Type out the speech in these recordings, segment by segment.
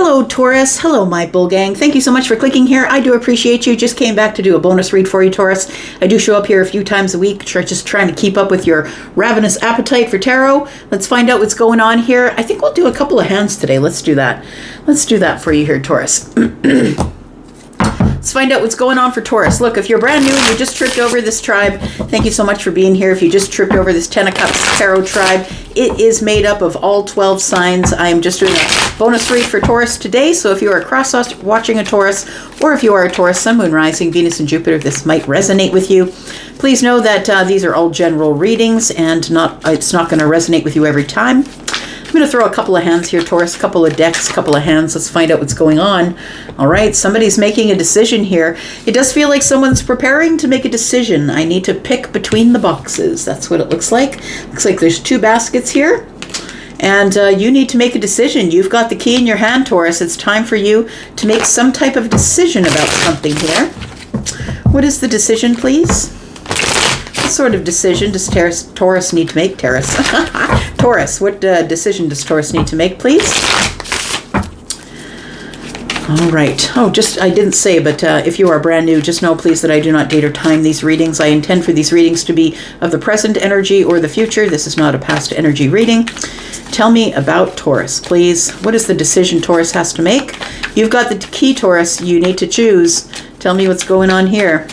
Hello, Taurus. Hello, my bull gang. Thank you so much for clicking here. I do appreciate you. Just came back to do a bonus read for you, Taurus. I do show up here a few times a week, just trying to keep up with your ravenous appetite for tarot. Let's find out what's going on here. I think we'll do a couple of hands today. Let's do that. Let's do that for you here, Taurus. Let's find out what's going on for Taurus. Look, if you're brand new and you just tripped over this tribe, thank you so much for being here. If you just tripped over this Ten of Cups Tarot tribe, it is made up of all 12 signs. I am just doing a bonus read for Taurus today. So if you are cross-watching a Taurus, or if you are a Taurus, Sun, Moon, Rising, Venus, and Jupiter, this might resonate with you. Please know that these are all general readings and it's not going to resonate with you every time. I'm going to throw a couple of hands here, Taurus, a couple of decks, a couple of hands. Let's find out what's going on. All right, somebody's making a decision here. It does feel like someone's preparing to make a decision. I need to pick between the boxes. That's what it looks like. Looks like there's two baskets here. And you need to make a decision. You've got the key in your hand, Taurus. It's time for you to make some type of decision about something here. What is the decision, please? What sort of decision does Taurus need to make? Taurus, what decision does Taurus need to make, please? All right. Oh, I didn't say, but if you are brand new, just know, please, that I do not date or time these readings. I intend for these readings to be of the present energy or the future. This is not a past energy reading. Tell me about Taurus, please. What is the decision Taurus has to make? You've got the key, Taurus. You need to choose. Tell me what's going on here.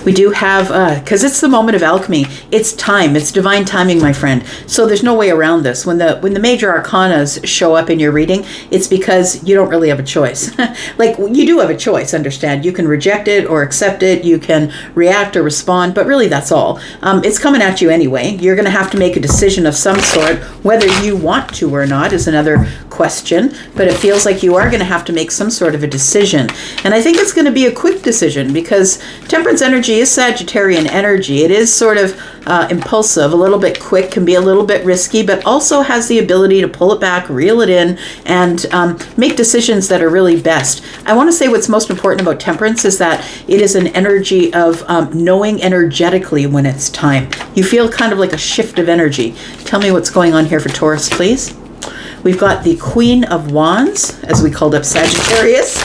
We do have, because it's the moment of alchemy. It's time. It's divine timing, my friend. So there's no way around this. When the major arcanas show up in your reading, it's because you don't really have a choice. Like, you do have a choice, understand. You can reject it or accept it. You can react or respond, but really that's all. It's coming at you anyway. You're going to have to make a decision of some sort. Whether you want to or not is another question, but it feels like you are going to have to make some sort of a decision. And I think it's going to be a quick decision because Temperance energy is Sagittarian energy. It is sort of impulsive, a little bit quick, can be a little bit risky, but also has the ability to pull it back, reel it in, and make decisions that are really best. I want to say what's most important about Temperance is that it is an energy of knowing energetically when it's time. You feel kind of like a shift of energy. Tell me what's going on here for Taurus, please. We've got the Queen of Wands, as we called up Sagittarius.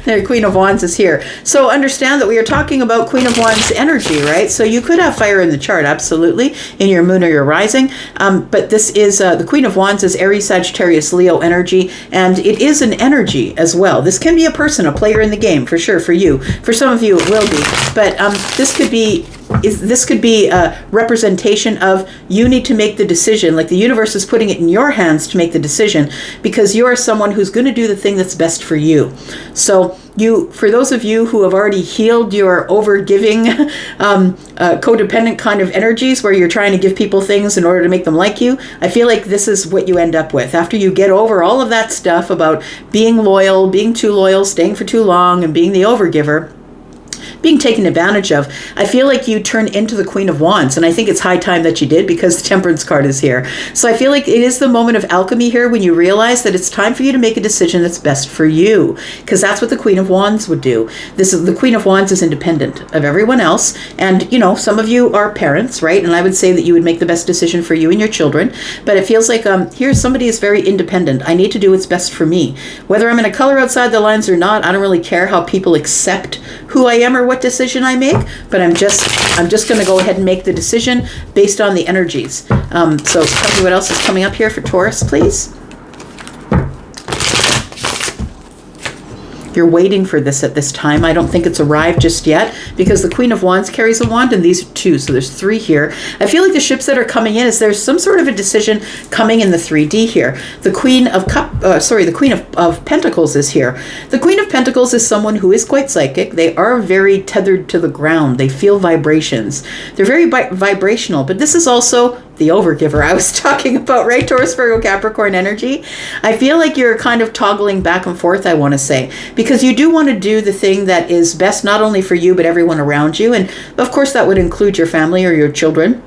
The Queen of Wands is here. So understand that we are talking about Queen of Wands energy, right? So you could have fire in the chart, absolutely, in your moon or your rising. But this is, the Queen of Wands is Aries, Sagittarius, Leo energy, and it is an energy as well. This can be a person, a player in the game, for sure, for you. For some of you, it will be. But this could be a representation of you need to make the decision, like the universe is putting it in your hands to make the decision because you are someone who's going to do the thing that's best for you. So for those of you who have already healed your over-giving, codependent kind of energies where you're trying to give people things in order to make them like you, I feel like this is what you end up with. After you get over all of that stuff about being loyal, being too loyal, staying for too long, and being the overgiver, being taken advantage of, I feel like you turn into the Queen of Wands, and I think it's high time that you did because the Temperance card is here. So I feel like it is the moment of alchemy here when you realize that it's time for you to make a decision that's best for you, because that's what the Queen of Wands would do. The Queen of Wands is independent of everyone else, and some of you are parents, right? And I would say that you would make the best decision for you and your children, but it feels like here somebody is very independent. I need to do what's best for me. Whether I'm going to color outside the lines or not, I don't really care how people accept who I am or what decision I make, but I'm just going to go ahead and make the decision based on the energies. So tell me what else is coming up here for Taurus, please. You're waiting for this at this time. I don't think it's arrived just yet because the Queen of Wands carries a wand and these are two, so there's three here. I feel like the ships that are coming in is there's some sort of a decision coming in the 3D here. The Queen of the Queen of Pentacles is here. The Queen of Pentacles is someone who is quite psychic. They are very tethered to the ground. They feel vibrations. They're very vibrational, but this is also the overgiver I was talking about, right? Taurus, Virgo, Capricorn energy. I feel like you're kind of toggling back and forth, I want to say, because you do want to do the thing that is best not only for you, but everyone around you. And of course, that would include your family or your children.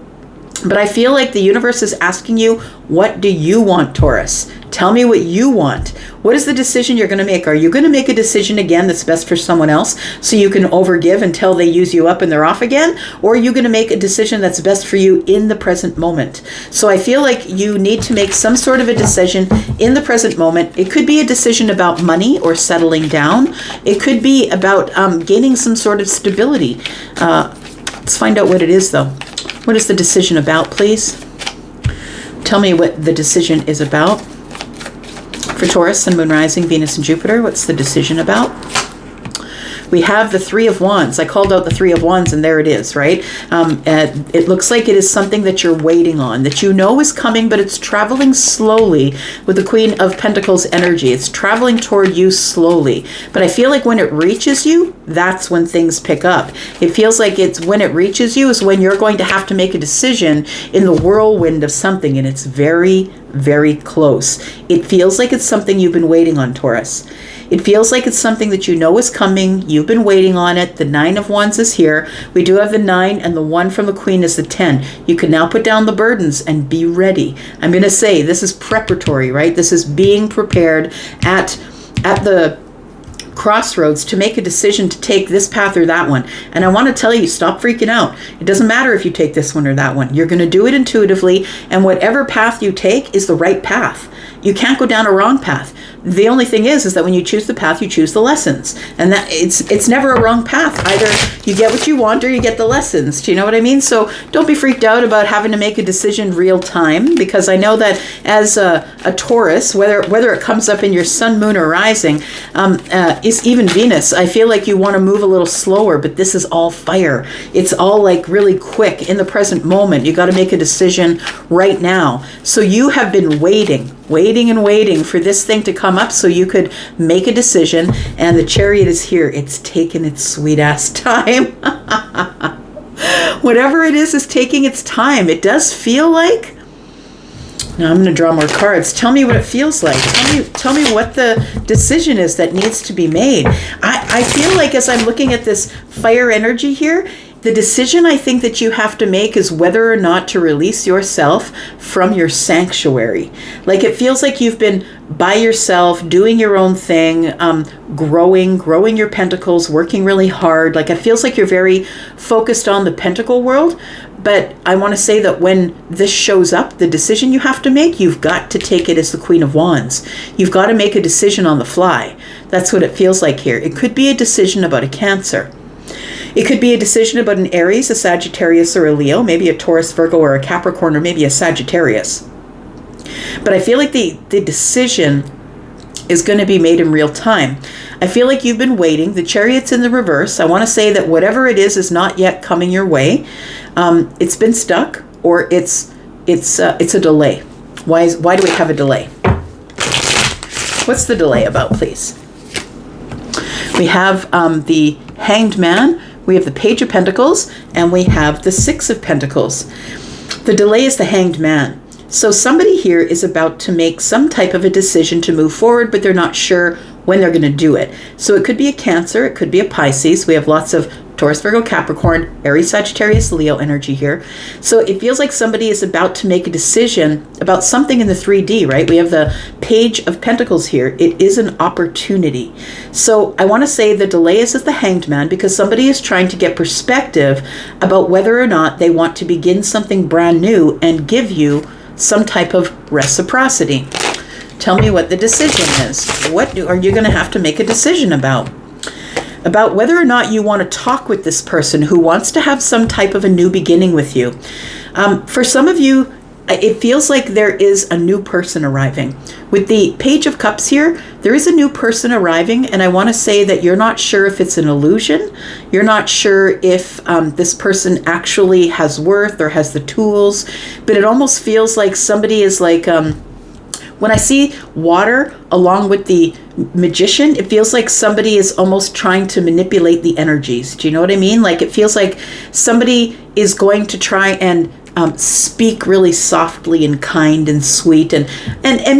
But I feel like the universe is asking you, what do you want, Taurus? Tell me what you want. What is the decision you're going to make? Are you going to make a decision again that's best for someone else so you can overgive until they use you up and they're off again? Or are you going to make a decision that's best for you in the present moment? So I feel like you need to make some sort of a decision in the present moment. It could be a decision about money or settling down. It could be about gaining some sort of stability. Let's find out what it is, though. What is the decision about, please? Tell me what the decision is about. For Taurus, Sun, Moon, Rising, Venus, and Jupiter, what's the decision about? We have the Three of Wands. I called out the Three of Wands, and there it is, right? It looks like it is something that you're waiting on, that you know is coming, but it's traveling slowly with the Queen of Pentacles energy. It's traveling toward you slowly. But I feel like when it reaches you, that's when things pick up. It feels like it's when it reaches you is when you're going to have to make a decision in the whirlwind of something, and it's very, very close. It feels like it's something you've been waiting on, Taurus. It feels like it's something that you know is coming. You've been waiting on it. The Nine of Wands is here. We do have the 9, and the 1 from the Queen is the 10. You can now put down the burdens and be ready. I'm going to say this is preparatory, right? This is being prepared at the crossroads to make a decision to take this path or that one. And I want to tell you, stop freaking out. It doesn't matter if you take this one or that one. You're going to do it intuitively, and whatever path you take is the right path. You can't go down a wrong path. The only thing is that when you choose the path, you choose the lessons. And that it's never a wrong path. Either you get what you want or you get the lessons. Do you know what I mean? So don't be freaked out about having to make a decision real time, because I know that as a Taurus, whether it comes up in your Sun, Moon, or Rising, is even Venus, I feel like you want to move a little slower, but this is all fire. It's all like really quick in the present moment. You got to make a decision right now. So you have been waiting for this thing to come up so you could make a decision, and the Chariot is here. It's taken its sweet ass time. Whatever it is taking its time. It does feel like, now I'm going to draw more cards. Tell me what it feels like. Tell me what the decision is that needs to be made. I feel like as I'm looking at this fire energy here, the decision I think that you have to make is whether or not to release yourself from your sanctuary. Like it feels like you've been by yourself, doing your own thing, growing your pentacles, working really hard. Like it feels like you're very focused on the pentacle world. But I want to say that when this shows up, the decision you have to make, you've got to take it as the Queen of Wands. You've got to make a decision on the fly. That's what it feels like here. It could be a decision about a Cancer. It could be a decision about an Aries, a Sagittarius, or a Leo, maybe a Taurus, Virgo, or a Capricorn, or maybe a Sagittarius. But I feel like the decision is going to be made in real time. I feel like you've been waiting. The Chariot's in the reverse. I want to say that whatever it is not yet coming your way. It's been stuck, or it's a delay. Why do we have a delay? What's the delay about, please? We have the Hanged Man, we have the Page of Pentacles, and we have the Six of Pentacles. The delay is the Hanged Man. So somebody here is about to make some type of a decision to move forward, but they're not sure when they're going to do it. So it could be a Cancer, it could be a Pisces. We have lots of Taurus, Virgo, Capricorn, Aries, Sagittarius, Leo energy here. So it feels like somebody is about to make a decision about something in the 3D, right? We have the Page of Pentacles here. It is an opportunity. So I want to say the delay is at the Hanged Man, because somebody is trying to get perspective about whether or not they want to begin something brand new and give you some type of reciprocity. Tell me what the decision is. What are you going to have to make a decision about? About whether or not you want to talk with this person who wants to have some type of a new beginning with you. For some of you, it feels like there is a new person arriving. With the Page of Cups here, there is a new person arriving, and I want to say that you're not sure if it's an illusion. You're not sure if this person actually has worth or has the tools, but it almost feels like somebody is like, when I see water along with the Magician, it feels like somebody is almost trying to manipulate the energies. Do you know what I mean? Like it feels like somebody is going to try and speak really softly and kind and sweet, and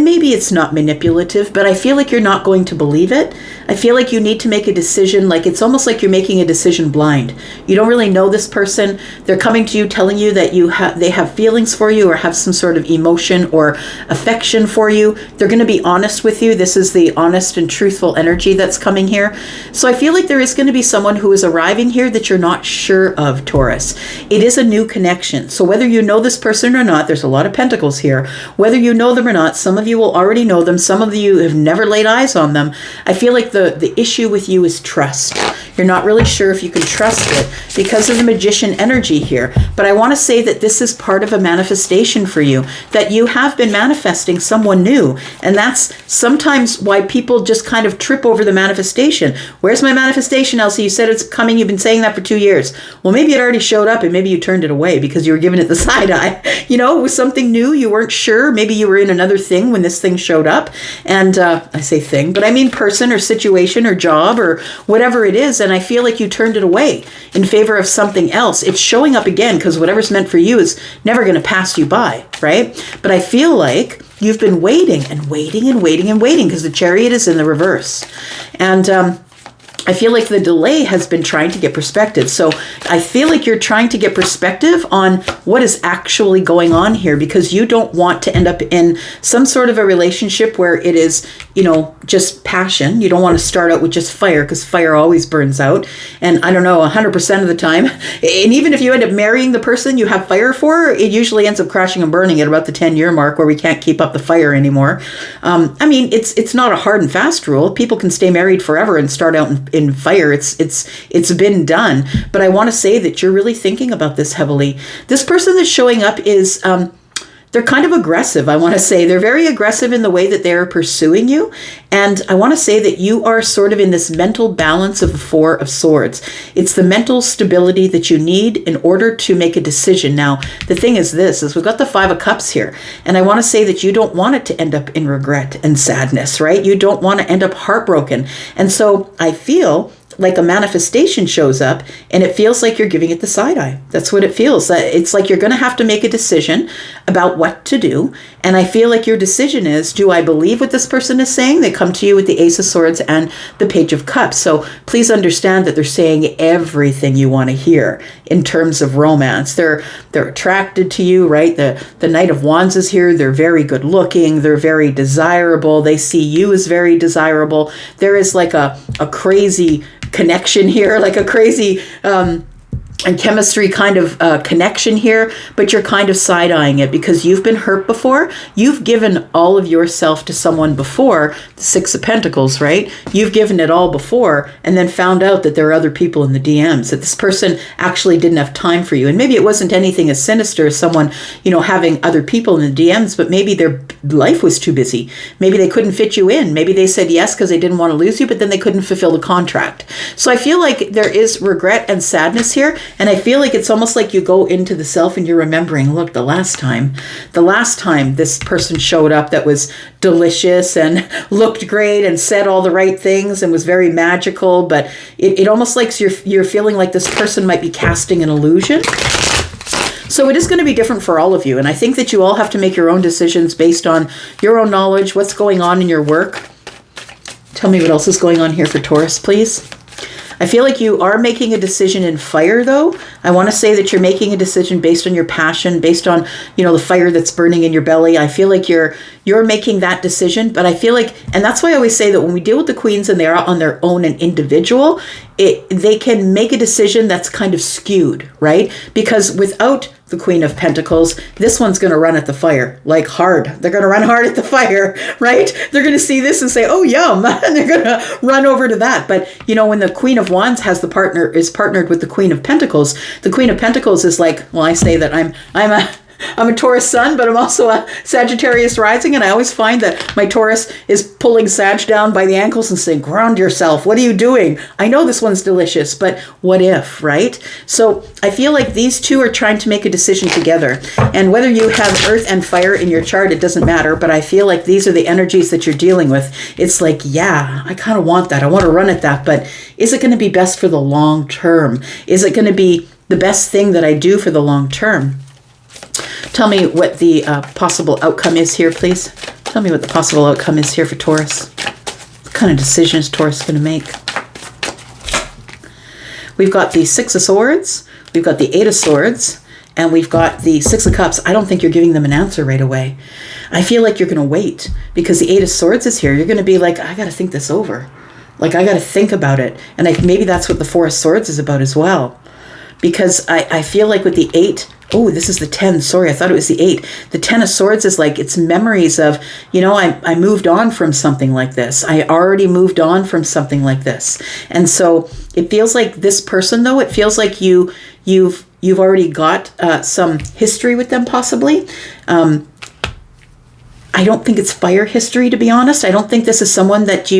maybe it's not manipulative, but I feel like you're not going to believe it. I feel like you need to make a decision, like it's almost like you're making a decision blind. You don't really know this person. They're coming to you telling you that they have feelings for you or have some sort of emotion or affection for you. They're going to be honest with you. This is the honest and truthful energy that's coming here. So I feel like there is going to be someone who is arriving here that you're not sure of, Taurus. It is a new connection. So whether you know this person or not, there's a lot of pentacles here. Whether you know them or not, some of you will already know them. Some of you have never laid eyes on them. I feel like the issue with you is trust. You're not really sure if you can trust it because of the magician energy here. But I want to say that this is part of a manifestation for you, that you have been manifesting someone new. And that's sometimes why people just kind of trip over the manifestation. Where's my manifestation, Elsie? You said it's coming. You've been saying that for 2 years. Well, maybe it already showed up and maybe you turned it away because you were giving it the side eye. You know, it was something new. You weren't sure. Maybe you were in another thing when this thing showed up. And I say thing, but I mean person or situation or job or whatever it is. And I feel like you turned it away in favor of something else. It's showing up again because whatever's meant for you is never going to pass you by, right? But I feel like you've been waiting and waiting and waiting and waiting because the Chariot is in the reverse. And I feel like the delay has been trying to get perspective. So I feel like you're trying to get perspective on what is actually going on here because you don't want to end up in some sort of a relationship where it is, you know, just passion. You don't want to start out with just fire because fire always burns out. And I don't know, 100% of the time. And even if you end up marrying the person you have fire for, it usually ends up crashing and burning at about the 10-year mark where we can't keep up the fire anymore. I mean, it's not a hard and fast rule. People can stay married forever and start out in fire. It's been done. But I want to say that you're really thinking about this heavily. This person that's showing up is they're kind of aggressive. I want to say they're very aggressive in the way that they're pursuing you. And I want to say that you are sort of in this mental balance of the Four of Swords. It's the mental stability that you need in order to make a decision. Now, the thing is we've got the Five of Cups here. And I want to say that you don't want it to end up in regret and sadness, right? You don't want to end up heartbroken. And so I feel like a manifestation shows up and it feels like you're giving it the side eye. That's what it feels. It's like you're going to have to make a decision about what to do. And I feel like your decision is, do I believe what this person is saying? They come to you with the Ace of Swords and the Page of Cups. So please understand that they're saying everything you want to hear in terms of romance. They're attracted to you, right? The Knight of Wands is here. They're very good looking. They're very desirable. They see you as very desirable. There is like a crazy connection here, like a crazy and chemistry kind of connection here, but you're kind of side-eyeing it because you've been hurt before. You've given all of yourself to someone before, the Six of Pentacles, right? You've given it all before and then found out that there are other people in the DMs, that this person actually didn't have time for you. And maybe it wasn't anything as sinister as someone, you know, having other people in the DMs, but maybe their life was too busy. Maybe they couldn't fit you in. Maybe they said yes because they didn't want to lose you, but then they couldn't fulfill the contract. So I feel like there is regret and sadness here. And I feel like it's almost like you go into the self and you're remembering, look, the last time this person showed up that was delicious and looked great and said all the right things and was very magical, but it almost like you're feeling like this person might be casting an illusion. So it is going to be different for all of you. And I think that you all have to make your own decisions based on your own knowledge, what's going on in your work. Tell me what else is going on here for Taurus, please. I feel like you are making a decision in fire, though. I want to say that you're making a decision based on your passion, based on, you know, the fire that's burning in your belly. I feel like you're making that decision, but I feel like, and that's why I always say that when we deal with the queens and they're on their own and individual, they can make a decision that's kind of skewed, right? Because without the Queen of Pentacles, this one's going to run at the fire, like hard. They're going to run hard at the fire, right? They're going to see this and say, oh, yum, and they're going to run over to that. But, you know, when the Queen of Wands is partnered with the Queen of Pentacles, the Queen of Pentacles is like, well, I say that I'm a Taurus sun, but I'm also a Sagittarius rising, and I always find that my Taurus is pulling Sag down by the ankles and saying, ground yourself. What are you doing? I know this one's delicious, but what if, right? So I feel like these two are trying to make a decision together. And whether you have earth and fire in your chart, it doesn't matter, but I feel like these are the energies that you're dealing with. It's like, yeah, I kind of want that. I want to run at that, but is it going to be best for the long term? Is it going to be the best thing that I do for the long term? Tell me what the possible outcome is here, please. Tell me what the possible outcome is here for Taurus. What kind of decision is Taurus going to make? We've got the Six of Swords, we've got the Eight of Swords, and we've got the Six of Cups. I don't think you're giving them an answer right away. I feel like you're going to wait because the Eight of Swords is here. You're going to be like, I got to think this over. Like, I got to think about it. And maybe that's what the Four of Swords is about as well. Because I feel like with the 8, oh, this is the 10. Sorry, I thought it was the 8. The 10 of Swords is like, it's memories of, I moved on from something like this. I already moved on from something like this. And so it feels like this person, though, it feels like you've already got some history with them, possibly. I don't think it's fire history, to be honest. I don't think this is someone that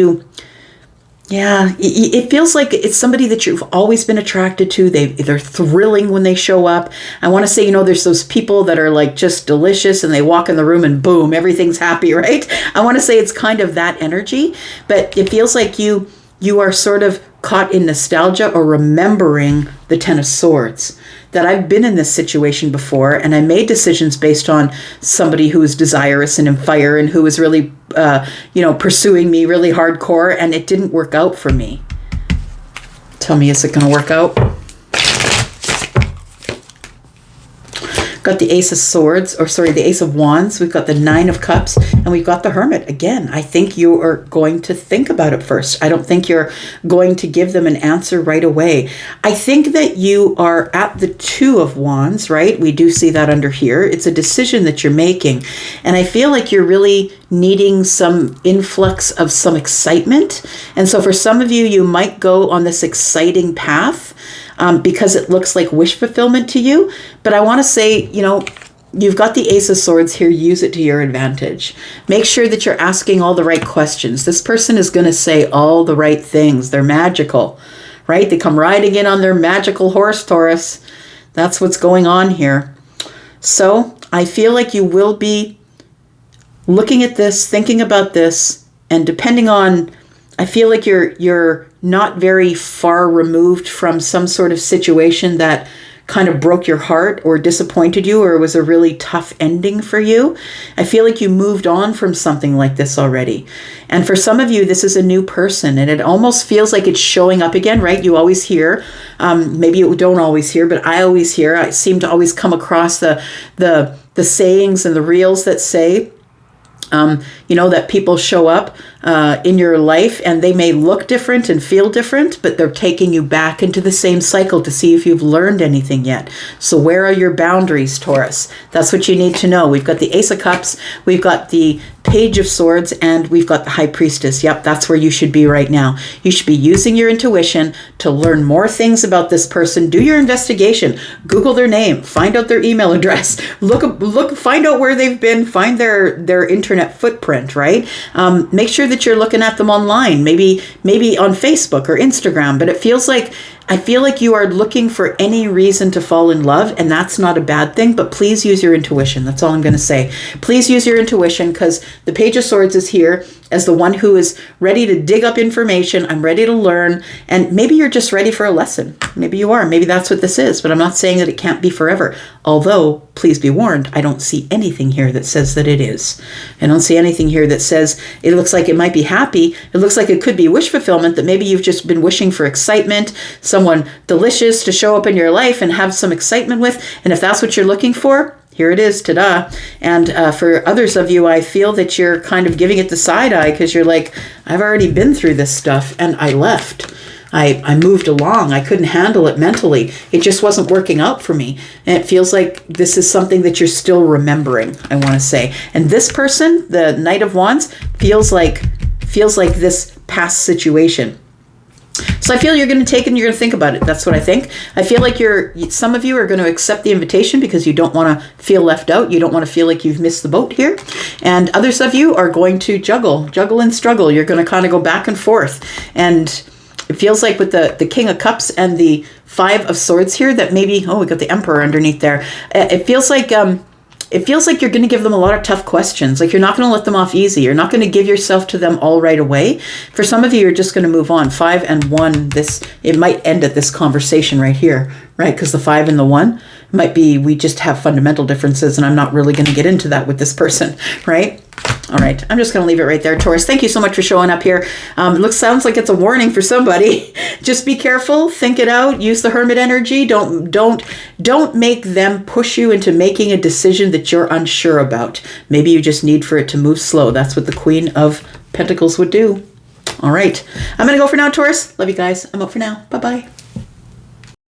it feels like it's somebody that you've always been attracted to. They're thrilling when they show up. I want to say, there's those people that are like just delicious and they walk in the room and boom, everything's happy, right? I want to say it's kind of that energy, but it feels like you are sort of caught in nostalgia or remembering the Ten of Swords. That I've been in this situation before and I made decisions based on somebody who was desirous and in fire and who was really, pursuing me really hardcore, and it didn't work out for me. Tell me, is it going to work out? Got the Ace of Swords, the Ace of Wands. We've got the Nine of Cups, and we've got the Hermit. Again, I think you are going to think about it first. I don't think you're going to give them an answer right away. I think that you are at the Two of Wands, right? We do see that under here. It's a decision that you're making. And I feel like you're really needing some influx of some excitement. And so for some of you, you might go on this exciting path because it looks like wish fulfillment to you. But I want to say, you've got the Ace of Swords here. Use it to your advantage. Make sure that you're asking all the right questions. This person is going to say all the right things. They're magical, right? They come riding in on their magical horse, Taurus. That's what's going on here. So I feel like you will be looking at this, thinking about this, and depending on, I feel like you're not very far removed from some sort of situation that kind of broke your heart or disappointed you or was a really tough ending for you. I feel like you moved on from something like this already. And for some of you, this is a new person and it almost feels like it's showing up again, right? You always hear, maybe you don't always hear, but I always hear, I seem to always come across the sayings and the reels that say, that people show up in your life and they may look different and feel different, but they're taking you back into the same cycle to see if you've learned anything yet. So where are your boundaries, Taurus? That's what you need to know. We've got the Ace of Cups, we've got the Page of Swords, and we've got the High Priestess. Yep, that's where you should be right now. You should be using your intuition to learn more things about this person. Do your investigation. Google their name. Find out their email address. Look. Find out where they've been. Find their internet footprint. Right. Make sure that you're looking at them online. Maybe on Facebook or Instagram. But I feel like you are looking for any reason to fall in love, and that's not a bad thing, but please use your intuition. That's all I'm going to say. Please use your intuition, because the Page of Swords is here as the one who is ready to dig up information. I'm ready to learn, and maybe you're just ready for a lesson. Maybe you are. Maybe that's what this is, but I'm not saying that it can't be forever. Although, please be warned, I don't see anything here that says that it is. I don't see anything here that says it looks like it might be happy. It looks like it could be wish fulfillment, that maybe you've just been wishing for excitement, someone delicious to show up in your life and have some excitement with. And if that's what you're looking for, here it is, ta-da. And for others of you, I feel that you're kind of giving it the side eye because you're like, I've already been through this stuff and I left. I moved along. I couldn't handle it mentally. It just wasn't working out for me. And it feels like this is something that you're still remembering, I want to say. And this person, the Knight of Wands, feels like this past situation. So I feel you're going to take it and you're going to think about it. That's what I think. I feel like some of you are going to accept the invitation because you don't want to feel left out. You don't want to feel like you've missed the boat here. And others of you are going to juggle and struggle. You're going to kind of go back and forth. And it feels like with the King of Cups and the Five of Swords here that maybe, we got the Emperor underneath there. It feels like you're going to give them a lot of tough questions. Like, you're not going to let them off easy. You're not going to give yourself to them all right away. For some of you, you're just going to move on. 5 and 1, it might end at this conversation right here, right? Because the 5 and the 1 Might be we just have fundamental differences, and I'm not really going to get into that with this person, right? All right, I'm just going to leave it right there, Taurus. Thank you so much for showing up here. Sounds like it's a warning for somebody. Just be careful, think it out, use the Hermit energy. Don't make them push you into making a decision that you're unsure about. Maybe you just need for it to move slow. That's what the Queen of Pentacles would do. All right, I'm going to go for now, Taurus. Love you guys. I'm out for now. Bye-bye.